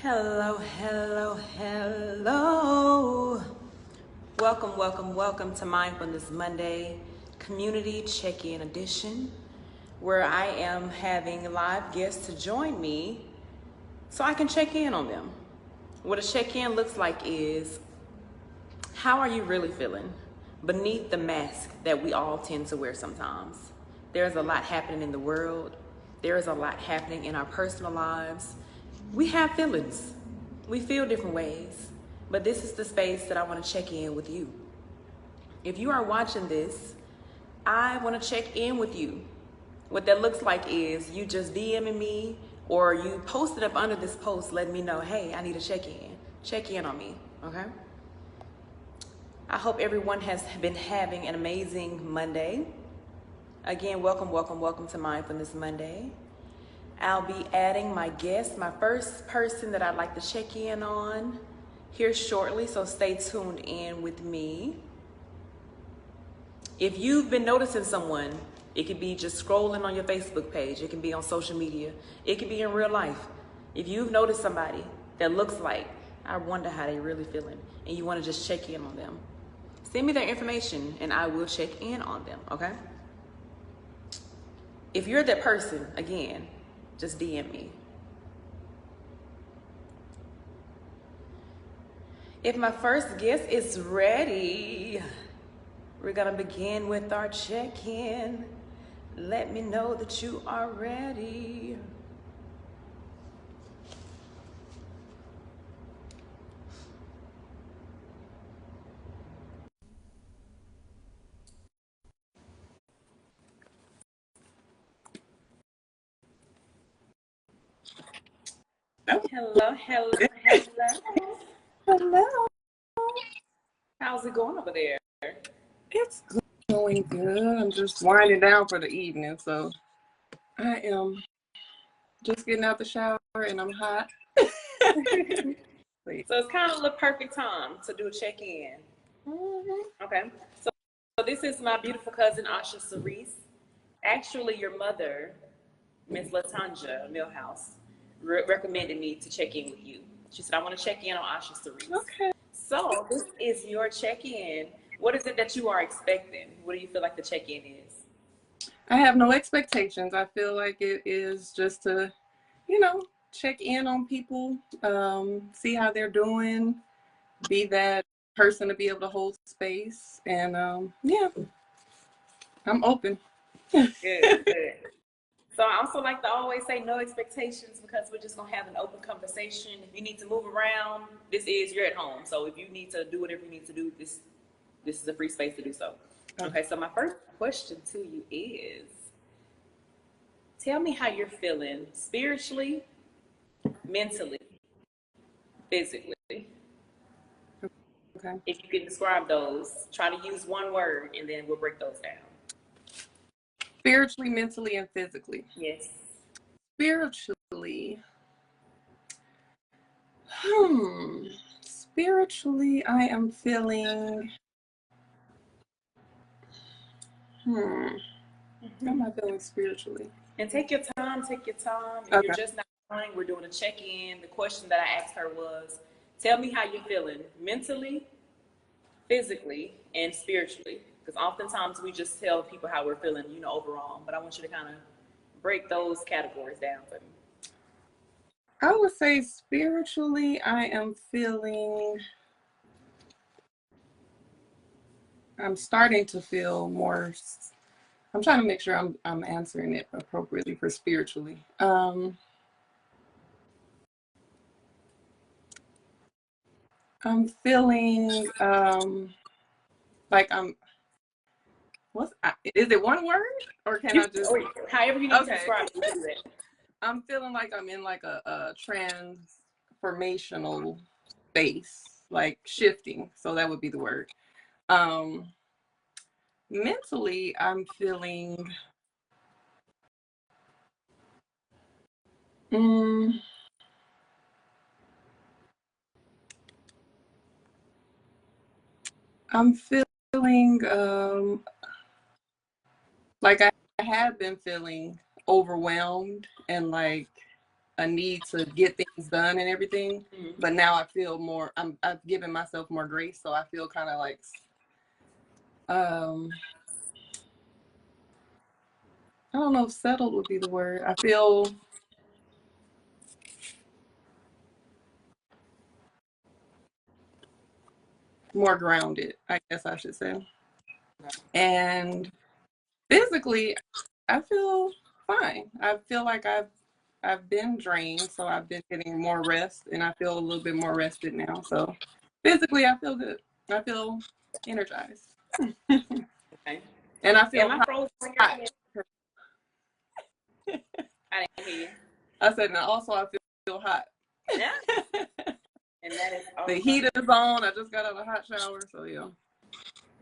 Hello, hello, hello. Welcome to Mindfulness Monday Community Check-In Edition, where I am having live guests to join me so I can check in on them. What a check-in looks like is, how are you really feeling beneath the mask that we all tend to wear sometimes? There's a lot happening in the world. There is a lot happening in our personal lives. We have feelings. We feel different ways. But this is the space that I want to check in with you. If you are watching this, I want to check in with you. What that looks like is you just DMing me or you posted up under this post letting me know, hey, I need a check-in. Check in on me, okay? I hope everyone has been having an amazing Monday. Again, welcome to Mindfulness Monday. I'll be adding my guest, my first person that I'd like to check in on here shortly, so stay tuned in with me. If you've been noticing someone, it could be just scrolling on your Facebook page, it can be on social media, it could be in real life. If you've noticed somebody that looks like, I wonder how they really feeling, and you want to just check in on them, send me their information and I will check in on them, okay? If you're that person, again, just DM me. If my first guest is ready, we're gonna begin with our check-in. Let me know that you are ready. Hello. Hello. How's it going over there? It's going good. I'm just winding down for the evening, so I am just getting out the shower and I'm hot. So it's kind of the perfect time to do a check-in. Okay. So this is my beautiful cousin, theH.O.U.S.E. Actually, your mother, Miss Latanja Millhouse, recommended me to check in with you. She said, I want to check in on theH.O.U.S.E. Okay. So this is your check-in. What is it that you are expecting? What do you feel like the check-in is? I have no expectations. I feel like it is just to, check in on people, see how they're doing, be that person to be able to hold space. And yeah, I'm open. Good. So I also like to always say no expectations because we're just going to have an open conversation. If you need to move around, you're at home. So if you need to do whatever you need to do, this is a free space to do so. Okay, so my first question to you is, tell me how you're feeling spiritually, mentally, physically. Okay. If you can describe those, try to use one word and then we'll break those down. Spiritually, mentally, and physically. Yes. Spiritually. Spiritually, I am feeling. How am I feeling spiritually? And take your time. If Okay. you're just not knowing, we're doing a check-in. The question that I asked her was, tell me how you're feeling mentally, physically, and spiritually. Because oftentimes we just tell people how we're feeling, overall. But I want you to kind of break those categories down for me. I would say spiritually, I am feeling. I'm starting to feel more. I'm trying to make sure I'm answering it appropriately for spiritually. I'm feeling like is it one word or can I just however you need to describe it? I'm feeling like I'm in like a transformational space, like shifting. So that would be the word. Mentally, I'm feeling I'm feeling like I have been feeling overwhelmed and like a need to get things done and everything. But now I feel more, I've given myself more grace. So I feel kind of like, I don't know if settled would be the word. I feel more grounded, I guess I should say. And physically, I feel fine. I feel like I've been drained, so I've been getting more rest, and I feel a little bit more rested now. So physically, I feel good. I feel energized. Okay. And I feel Am I frozen on your hot. end? I didn't hear you. I said, and also I feel hot. Yeah. And that is The heat is on. I just got out of a hot shower, so yeah.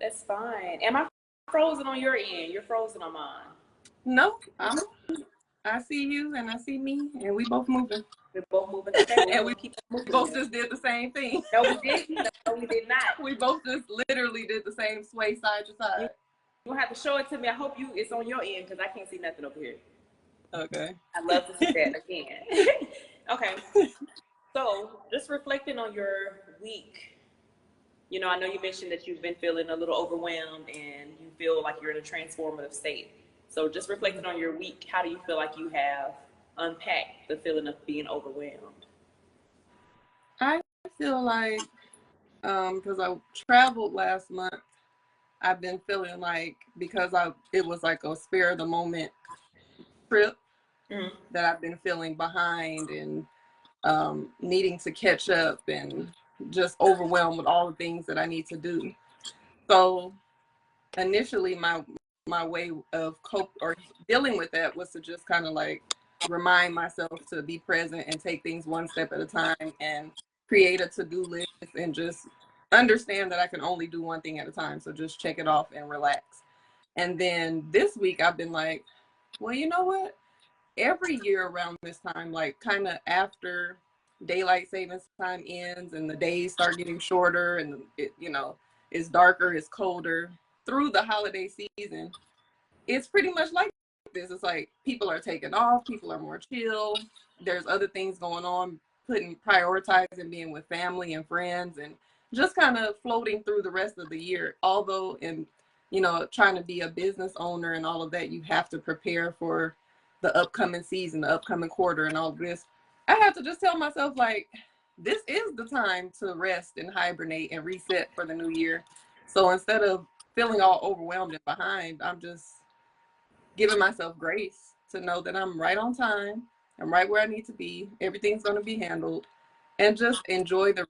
That's fine. Am I frozen on your end? You're frozen on mine. No, I see you and I see me, and we both moving. We're both moving. Okay, And we keep moving. both just did the same thing. No, we didn't. No, we did not. We both just literally did the same sway side to side. You'll have to show it to me. I hope it's on your end because I can't see nothing over here. Okay. I'd love to see that again. Okay. So just reflecting on your week, I know you mentioned that you've been feeling a little overwhelmed and you feel like you're in a transformative state. So just reflecting on your week, how do you feel like you have unpacked the feeling of being overwhelmed? I feel like, because I traveled last month, I've been feeling like, because it was like a spare of the moment trip, that I've been feeling behind and needing to catch up and just overwhelmed with all the things that I need to do. So initially my way of dealing with that was to just kind of like remind myself to be present and take things one step at a time and create a to-do list and just understand that I can only do one thing at a time. So just check it off and relax. And then this week I've been like, well, you know what? Every year around this time, like kind of after daylight savings time ends and the days start getting shorter and it's darker, it's colder through the holiday season, it's pretty much like this. It's like people are taking off, people are more chill. There's other things going on, prioritizing being with family and friends and just kind of floating through the rest of the year. Although trying to be a business owner and all of that, you have to prepare for the upcoming season, the upcoming quarter and all of this. I have to just tell myself like, this is the time to rest and hibernate and reset for the new year. So instead of feeling all overwhelmed and behind, I'm just giving myself grace to know that I'm right on time. I'm right where I need to be. Everything's going to be handled, and just enjoy the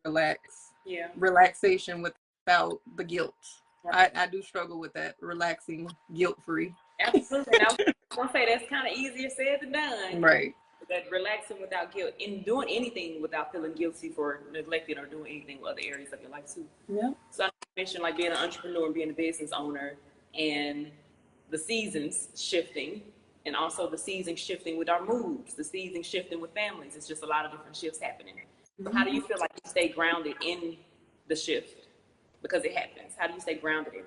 relaxation without the guilt. Right. I do struggle with that, relaxing guilt-free. Absolutely. And I was going to say that's kind of easier said than done. Right. That relaxing without guilt and doing anything without feeling guilty for neglecting or doing anything with other areas of your life too. Yeah. So I mentioned like being an entrepreneur and being a business owner and the seasons shifting and also the season shifting with our moods, the season shifting with families. It's just a lot of different shifts happening. So how do you feel like you stay grounded in the shift? Because it happens. How do you stay grounded in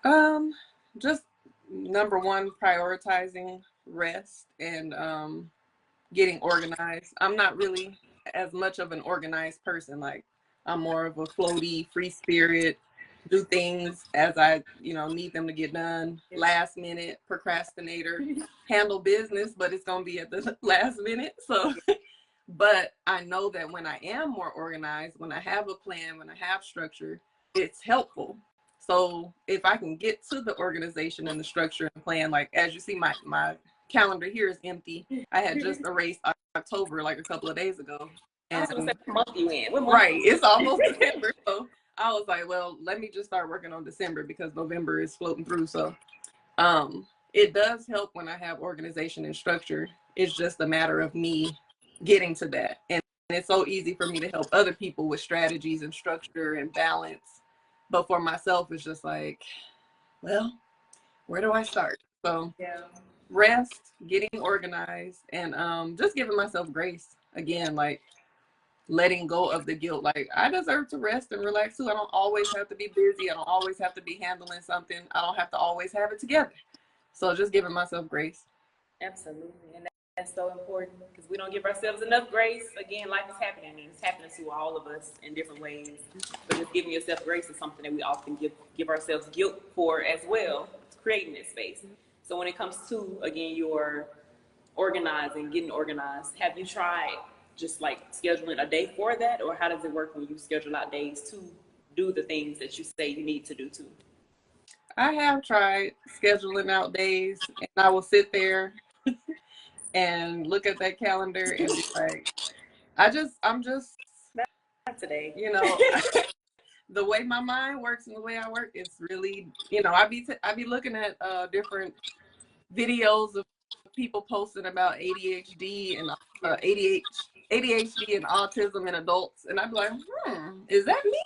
that? Just number one, prioritizing rest and getting organized. I'm not really as much of an organized person. Like I'm more of a floaty, free spirit, do things as I, need them to get done. Last minute procrastinator, handle business, but it's going to be at the last minute. So, but I know that when I am more organized, when I have a plan, when I have structure, it's helpful. So if I can get to the organization and the structure and plan, like as you see, my calendar here is empty. I had just erased October like a couple of days ago. And I was gonna say, what month you in? What month? Right, it's almost December. So I was like, well, let me just start working on December because November is floating through. So it does help when I have organization and structure. It's just a matter of me getting to that. And it's so easy for me to help other people with strategies and structure and balance. But for myself, it's just like, well, where do I start? So rest, getting organized, and just giving myself grace. Again, like letting go of the guilt. Like I deserve to rest and relax too. I don't always have to be busy. I don't always have to be handling something. I don't have to always have it together. So just giving myself grace. Absolutely. And That's so important because we don't give ourselves enough grace. Again, life is happening and it's happening to all of us in different ways. But just giving yourself grace is something that we often give ourselves guilt for as well, creating this space. So when it comes to, again, your organizing, getting organized, have you tried just like scheduling a day for that? Or how does it work when you schedule out days to do the things that you say you need to do too? I have tried scheduling out days, and I will sit there and look at that calendar and be like, I'm just, Not today. you know, the way my mind works and the way I work, it's really, I be looking at different videos of people posting about ADHD and ADHD and autism in adults, and I'd be like, is that me?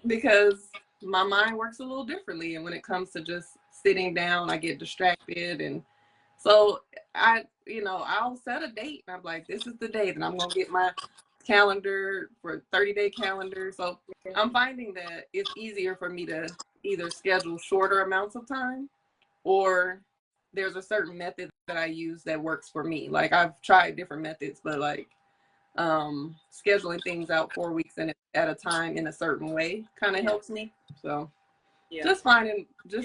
Because my mind works a little differently, and when it comes to just sitting down, I get distracted, and so I'll set a date, and I'm like, this is the day that I'm gonna get my calendar for 30-day calendar. So I'm finding that it's easier for me to either schedule shorter amounts of time, or there's a certain method that I use that works for me. Like, I've tried different methods, but like scheduling things out 4 weeks at a time in a certain way kind of helps me. So just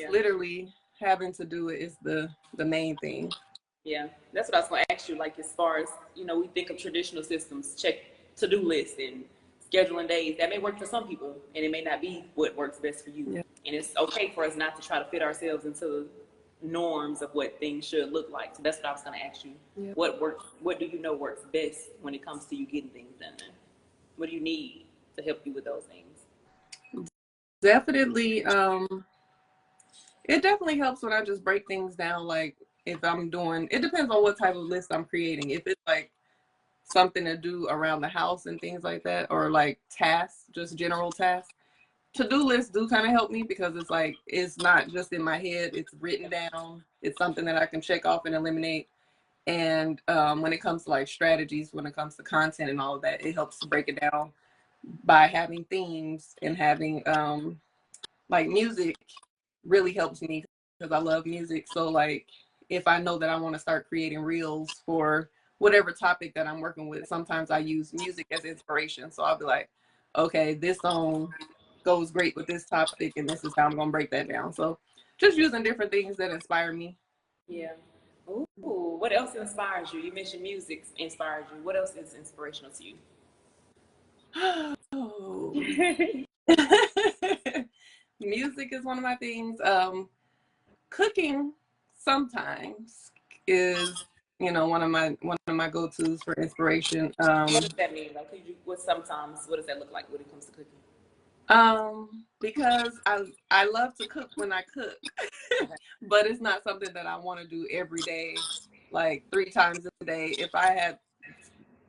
literally having to do it is the main thing. Yeah, that's what I was going to ask you. Like, as far as, we think of traditional systems, check to-do lists and scheduling days. That may work for some people, and it may not be what works best for you. Yeah. And it's okay for us not to try to fit ourselves into the norms of what things should look like. So that's what I was going to ask you. Yeah. What works? What do you know works best when it comes to you getting things done? What do you need to help you with those things? Definitely. It definitely helps when I just break things down. Like, if I'm doing, it depends on what type of list I'm creating. If it's like something to do around the house and things like that, or like tasks, just general tasks, to-do lists do kind of help me, because it's like, it's not just in my head, it's written down. It's something that I can check off and eliminate. And when it comes to like strategies, when it comes to content and all of that, it helps to break it down by having themes, and having like music really helps me because I love music. So like, if I know that I want to start creating reels for whatever topic that I'm working with, sometimes I use music as inspiration. So I'll be like, okay, this song goes great with this topic, and this is how I'm going to break that down. So just using different things that inspire me. Yeah. Ooh, what else inspires you? You mentioned music inspires you. What else is inspirational to you? Oh. Music is one of my things. Cooking sometimes is, one of my go-tos for inspiration. What does that mean? Like, what does that look like when it comes to cooking? Because I love to cook when I cook, but it's not something that I want to do every day, like 3 times a day. If I had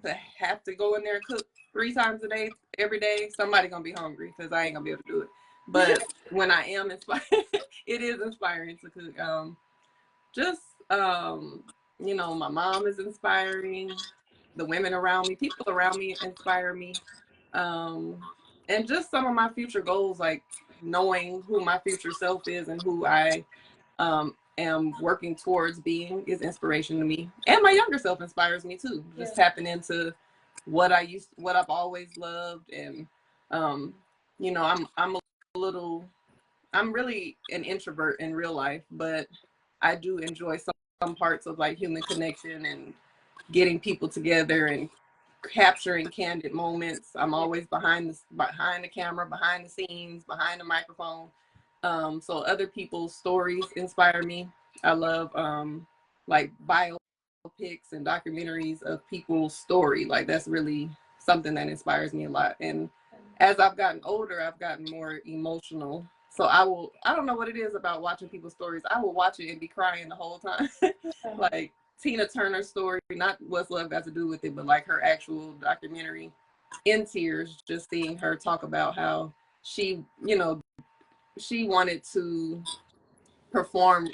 to have to go in there and cook 3 times a day every day, somebody gonna be hungry because I ain't gonna be able to do it. But when I am inspired, it is inspiring to cook. Just my mom is inspiring. The women around me, people around me inspire me. And just some of my future goals, like knowing who my future self is and who I am working towards being, is inspiration to me. And my younger self inspires me too. Just tapping into what I've always loved. And I'm really an introvert in real life, but I do enjoy some parts of like human connection and getting people together and capturing candid moments. I'm always behind the camera, behind the scenes, behind the microphone. So other people's stories inspire me. I love like biopics and documentaries of people's story. Like, that's really something that inspires me a lot. And as I've gotten older, I've gotten more emotional. So I don't know what it is about watching people's stories. I will watch it and be crying the whole time. Like Tina Turner's story, not What's Love Got to Do with It, but like her actual documentary, in tears, just seeing her talk about how she wanted to perform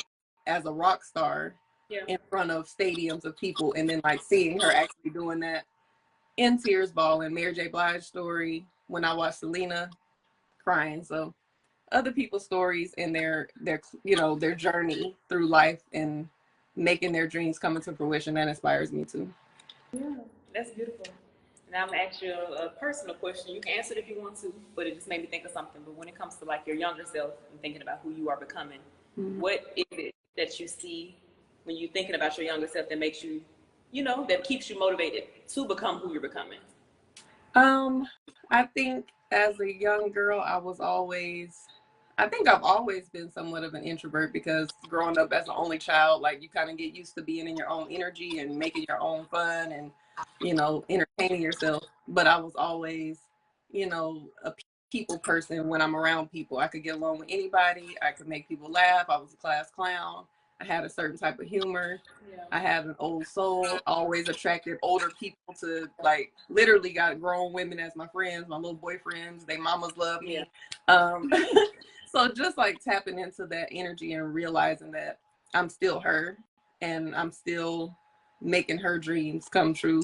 as a rock star in front of stadiums of people, and then like seeing her actually doing that, in tears, bawling. Mary J. Blige's story, when I watched Selena, crying. So other people's stories and their journey through life, and making their dreams come into fruition. That inspires me too. Yeah, that's beautiful. Now I'm gonna ask you a personal question. You can answer it if you want to, but it just made me think of something. But when it comes to like your younger self and thinking about who you are becoming, what is it that you see when you're thinking about your younger self that makes you, that keeps you motivated to become who you're becoming? I think as a young girl, I think I've always been somewhat of an introvert because growing up as the only child, like you kind of get used to being in your own energy and making your own fun and, entertaining yourself. But I was always, a people person when I'm around people. I could get along with anybody. I could make people laugh. I was a class clown. I had a certain type of humor. Yeah. I had an old soul, always attracted older people to, like, literally got grown women as my friends, my little boyfriends. They mamas love me. Yeah. So just like tapping into that energy and realizing that I'm still her and I'm still making her dreams come true.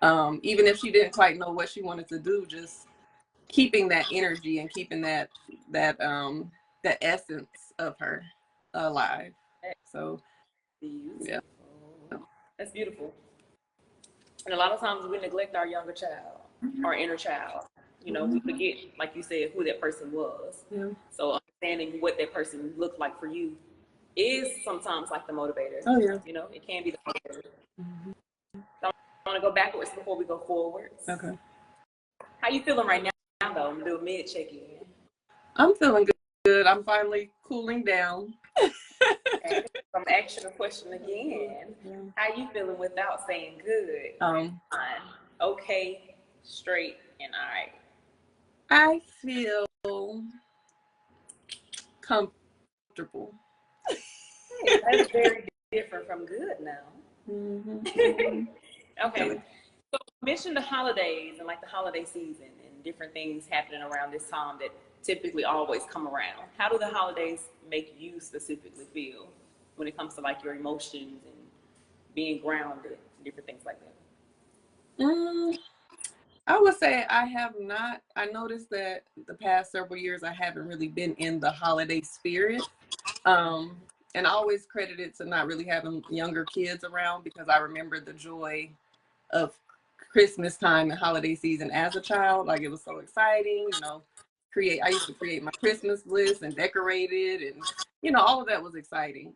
Even if she didn't quite know what she wanted to do, just keeping that energy and keeping that essence of her alive. So Beautiful. yeah. That's beautiful. And a lot of times we neglect our younger child, our inner child. We forget, like you said, who that person was. Yeah. So understanding what that person looked like for you is sometimes like the motivator. Oh yeah. It can be the motivator. So I want to go backwards before we go forwards. Okay. How you feeling right now, though? I'm gonna do a mid check-in. I'm feeling good. I'm finally cooling down. Okay. I'm asking the question again. Yeah. How you feeling without saying good? Fine, okay, straight, and all right. I feel comfortable. Hey, that's very different from good now. Okay. So you mentioned the holidays and like the holiday season and different things happening around this time that typically always come around. How do the holidays make you specifically feel when it comes to like your emotions and being grounded and different things like that? I would say I noticed that the past several years I haven't really been in the holiday spirit. And I always credit it to not really having younger kids around because I remember the joy of Christmas time and holiday season as a child. Like it was so exciting, I used to create my Christmas list and decorate it and all of that was exciting.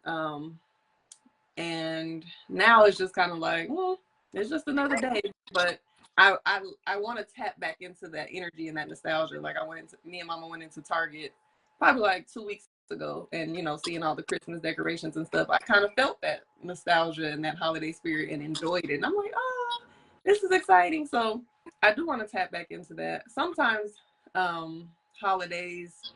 And now it's just kind of like, well, it's just another day. But I want to tap back into that energy and that nostalgia. Like me and Mama went into Target probably like 2 weeks ago, and seeing all the Christmas decorations and stuff, I kind of felt that nostalgia and that holiday spirit and enjoyed it. And I'm like, oh, this is exciting. So I do want to tap back into that. Sometimes holidays,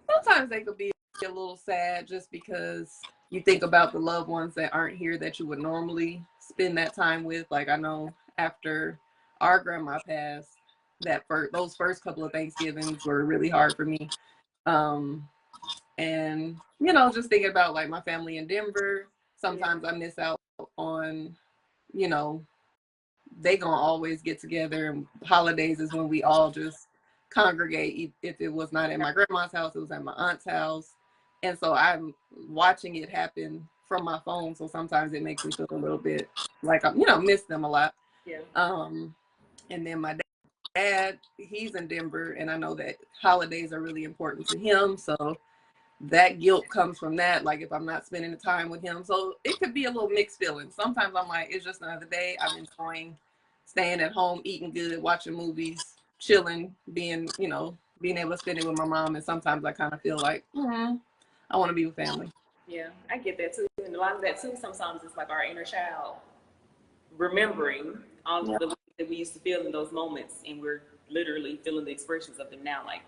sometimes they could be a little sad just because you think about the loved ones that aren't here that you would normally spend that time with. Like I know after our grandma passed, those first couple of Thanksgivings were really hard for me. And just thinking about like my family in Denver, sometimes I miss out on, they gonna always get together, and holidays is when we all just congregate. If it was not at my grandma's house, it was at my aunt's house. And so I'm watching it happen from my phone. So sometimes it makes me feel a little bit like I'm, miss them a lot. Yeah. And then my dad, he's in Denver, and I know that holidays are really important to him. So that guilt comes from that. Like if I'm not spending the time with him, so it could be a little mixed feeling. Sometimes I'm like, it's just another day. I'm enjoying staying at home, eating good, watching movies, chilling, being able to spend it with my mom. And sometimes I kind of feel like, I want to be with family. Yeah, I get that too. And a lot of that too, sometimes it's like our inner child remembering all of the ways that we used to feel in those moments, and we're literally feeling the expressions of them now. Like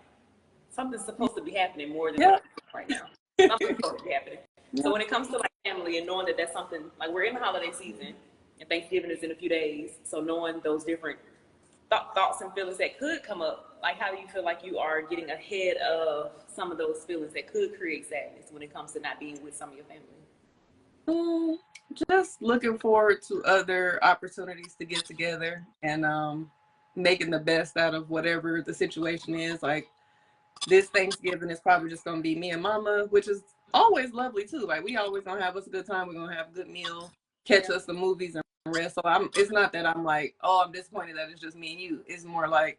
something's supposed to be happening more than right now. Something's supposed to be happening. So when it comes to like family and knowing that that's something, like we're in the holiday season and Thanksgiving is in a few days, so knowing those different thoughts and feelings that could come up, like how do you feel like you are getting ahead of some of those feelings that could create sadness when it comes to not being with some of your family? Just looking forward to other opportunities to get together and making the best out of whatever the situation is. Like this Thanksgiving is probably just going to be me and Mama, which is always lovely too. Like we always gonna have us a good time. We're gonna have a good meal, catch us some movies and rest. So it's not that I'm like, oh, I'm disappointed that it's just me and you. It's more like,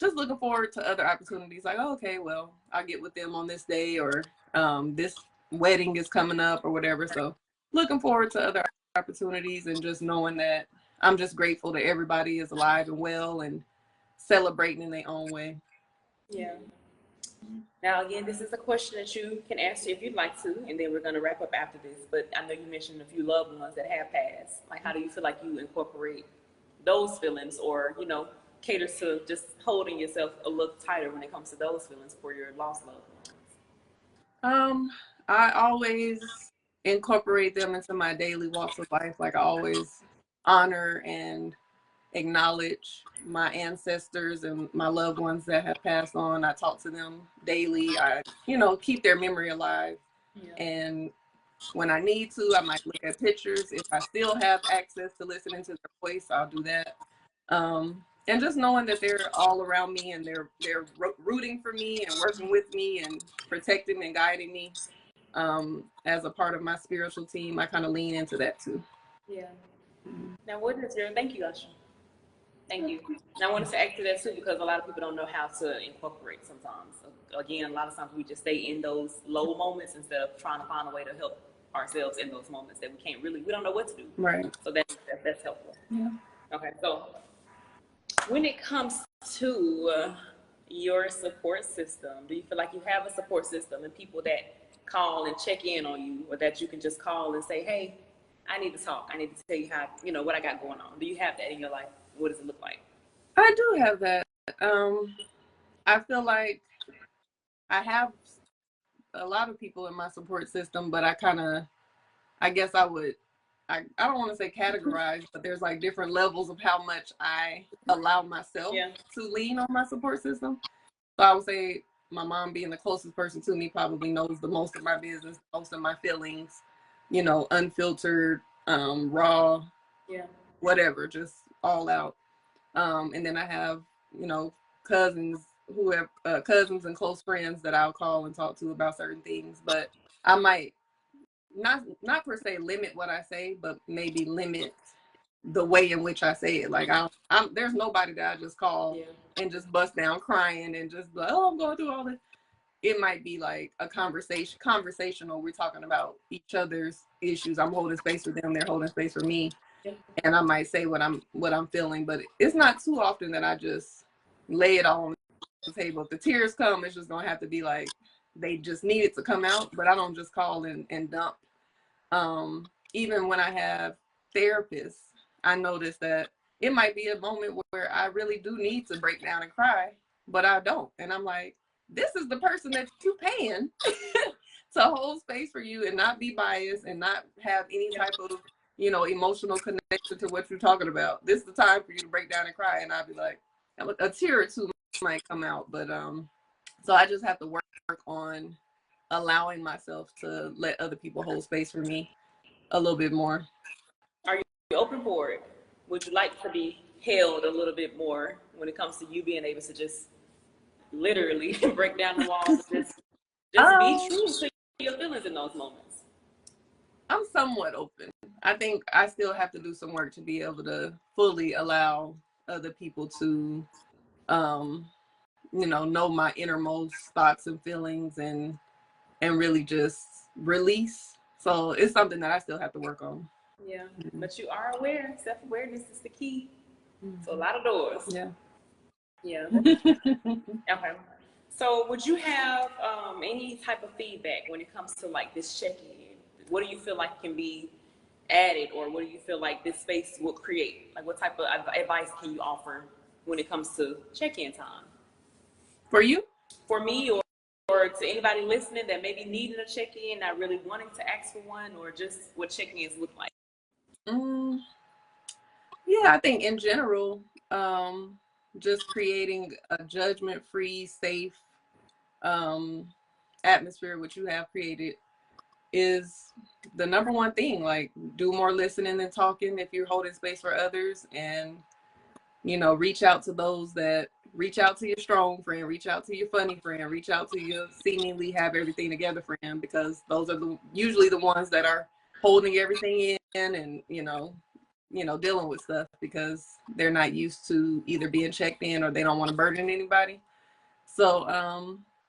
just looking forward to other opportunities. Like, oh, okay, well, I'll get with them on this day, or this wedding is coming up or whatever. So looking forward to other opportunities, and just knowing that I'm just grateful that everybody is alive and well and celebrating in their own way. Yeah. Now, again, this is a question that you can answer if you'd like to, and then we're going to wrap up after this. But I know you mentioned a few loved ones that have passed. Like, how do you feel like you incorporate those feelings, or, you know, cater to just holding yourself a little tighter when it comes to those feelings for your lost loved ones? I always incorporate them into my daily walks of life. Like I always honor and acknowledge my ancestors and my loved ones that have passed on. I talk to them daily. I, keep their memory alive. Yeah. And when I need to, I might look at pictures. If I still have access to listening to their voice, I'll do that. And just knowing that they're all around me, and they're rooting for me and working with me and protecting and guiding me, as a part of my spiritual team, I kind of lean into that too. Yeah. Now, what is your, thank you, Usher. Thank you. And I wanted to add to that too, because a lot of people don't know how to incorporate sometimes. Again, a lot of times we just stay in those low moments instead of trying to find a way to help ourselves in those moments that we don't know what to do. Right. So that's helpful. Yeah. Okay, so when it comes to your support system, do you feel like you have a support system and people that call and check in on you, or that you can just call and say, hey, I need to talk. I need to tell you how, what I got going on. Do you have that in your life? What does it look like? I do have that. I feel like I have a lot of people in my support system, but I guess I don't want to say categorize, but there's like different levels of how much I allow myself to lean on my support system. So I would say my mom, being the closest person to me, probably knows the most of my business, most of my feelings, unfiltered, raw, whatever, just all out. And then I have, cousins cousins and close friends that I'll call and talk to about certain things. But I might not per se limit what I say, but maybe limit the way in which I say it. Like there's nobody that I just call and just bust down crying and just like, oh, I'm going through all this. It might be like a conversational. We're talking about each other's issues. I'm holding space for them. They're holding space for me. And I might say what I'm feeling, but it's not too often that I just lay it all on the table. If the tears come, it's just gonna have to be like they just need it to come out. But I don't just call and dump. Even when I have therapists, I notice that it might be a moment where I really do need to break down and cry, but I don't. And I'm like, this is the person that you paying to hold space for you and not be biased and not have any type of, emotional connection to what you're talking about. This is the time for you to break down and cry. And I'd be like, a tear or two might come out. But so I just have to work on allowing myself to let other people hold space for me a little bit more. Are you open for it? Would you like to be held a little bit more when it comes to you being able to just literally break down the walls and just be true to your feelings in those moments? I'm somewhat open. I think I still have to do some work to be able to fully allow other people to know my innermost thoughts and feelings and really just release. So it's something that I still have to work on. Yeah, but you are aware. Self-awareness is the key to a lot of doors. Yeah. Okay. So would you have any type of feedback when it comes to like this check-in? What do you feel like can be added, or what do you feel like this space will create? Like, what type of advice can you offer when it comes to check-in time? For you? For me, or to anybody listening that maybe needing a check-in, not really wanting to ask for one, or just what check-ins look like? Yeah, I think in general, just creating a judgment-free, safe atmosphere, which you have created, is the number one thing. Like, do more listening than talking if you're holding space for others, and you know, reach out to those that reach out to your strong friend, reach out to your funny friend, reach out to your seemingly have everything together friend, because those are usually the ones that are holding everything in and, dealing with stuff because they're not used to either being checked in or they don't want to burden anybody. So,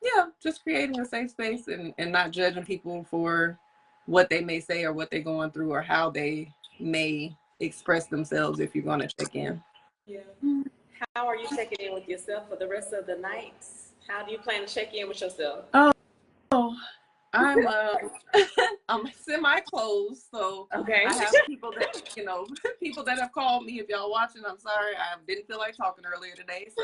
yeah, just creating a safe space and not judging people for what they may say or what they're going through or how they may express themselves if you're going to check in. Yeah. How are you checking in with yourself for the rest of the night? How do you plan to check in with yourself? Oh, I'm I'm semi-closed, so Okay. I have people that people that have called me. If y'all watching, I'm sorry, I didn't feel like talking earlier today, so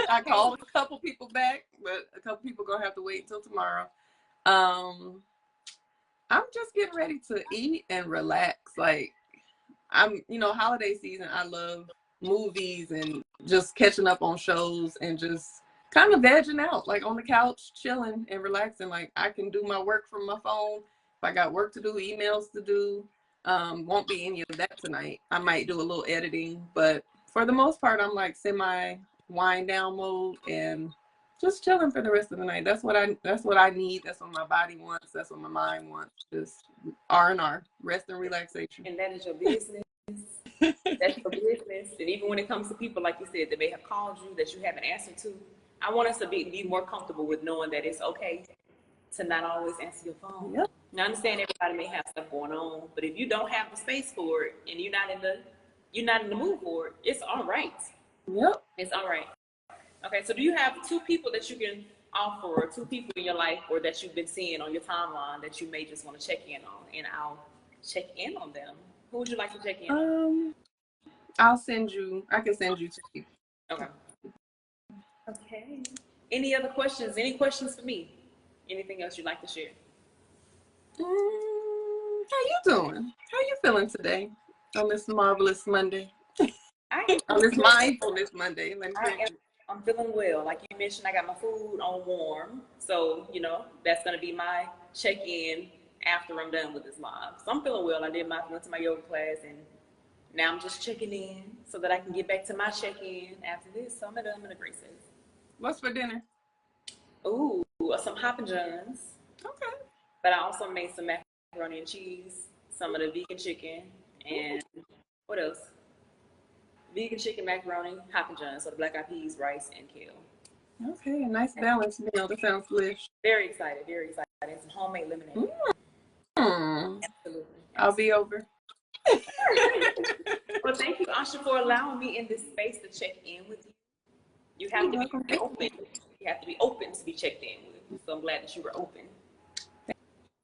I called a couple people back, but a couple people gonna have to wait until tomorrow. I'm just getting ready to eat and relax. Like holiday season, I love movies and just catching up on shows and just kind of vegging out, like on the couch, chilling and relaxing. Like I can do my work from my phone. If I got work to do, emails to do, won't be any of that tonight. I might do a little editing, but for the most part, I'm like semi wind down mode and just chilling for the rest of the night. That's what I need. That's what my body wants. That's what my mind wants. Just R&R, rest and relaxation. And that is your business. That's your business. And even when it comes to people, like you said, that may have called you that you haven't answered to, I want us to be more comfortable with knowing that it's okay to not always answer your phone. Yep. Now, I understand everybody may have stuff going on, but if you don't have the space for it and you're not in the mood for it, it's all right. Yep. It's all right. Okay, so do you have two people that you can offer, or two people in your life, or that you've been seeing on your timeline that you may just want to check in on, and I'll check in on them? Who would you like to check in on? I can send you two people. Okay. Okay. Any other questions? Any questions for me? Anything else you'd like to share? How you doing? How you feeling today on this marvelous Monday? On this Mindfulness Monday. I'm feeling well. Like you mentioned, I got my food on warm. So, that's going to be my check-in after I'm done with this live. So I'm feeling well. Went to my yoga class, and now I'm just checking in so that I can get back to my check-in after this. So I'm in a great space. What's for dinner? Ooh, some Papa John's. Okay. But I also made some macaroni and cheese, some of the vegan chicken, and what else? Vegan chicken, macaroni, Papa John's, so the black eyed peas, rice, and kale. Okay, a nice balanced meal. That sounds delicious. Very excited, very excited. And some homemade lemonade. Absolutely. I'll be over. Well, thank you, Asha, for allowing me in this space to check in with you. You have to be open. You have to be open to be checked in with. So I'm glad that you were open.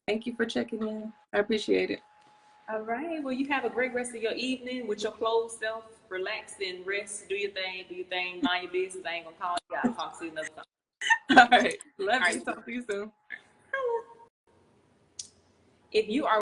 Thank you for checking in. I appreciate it. All right. Well, you have a great rest of your evening with your closed self. Relax and rest. Do your thing. Mind your business. I ain't gonna call you. I'll talk to you another time. All right. Love you. Talk to you soon. If you are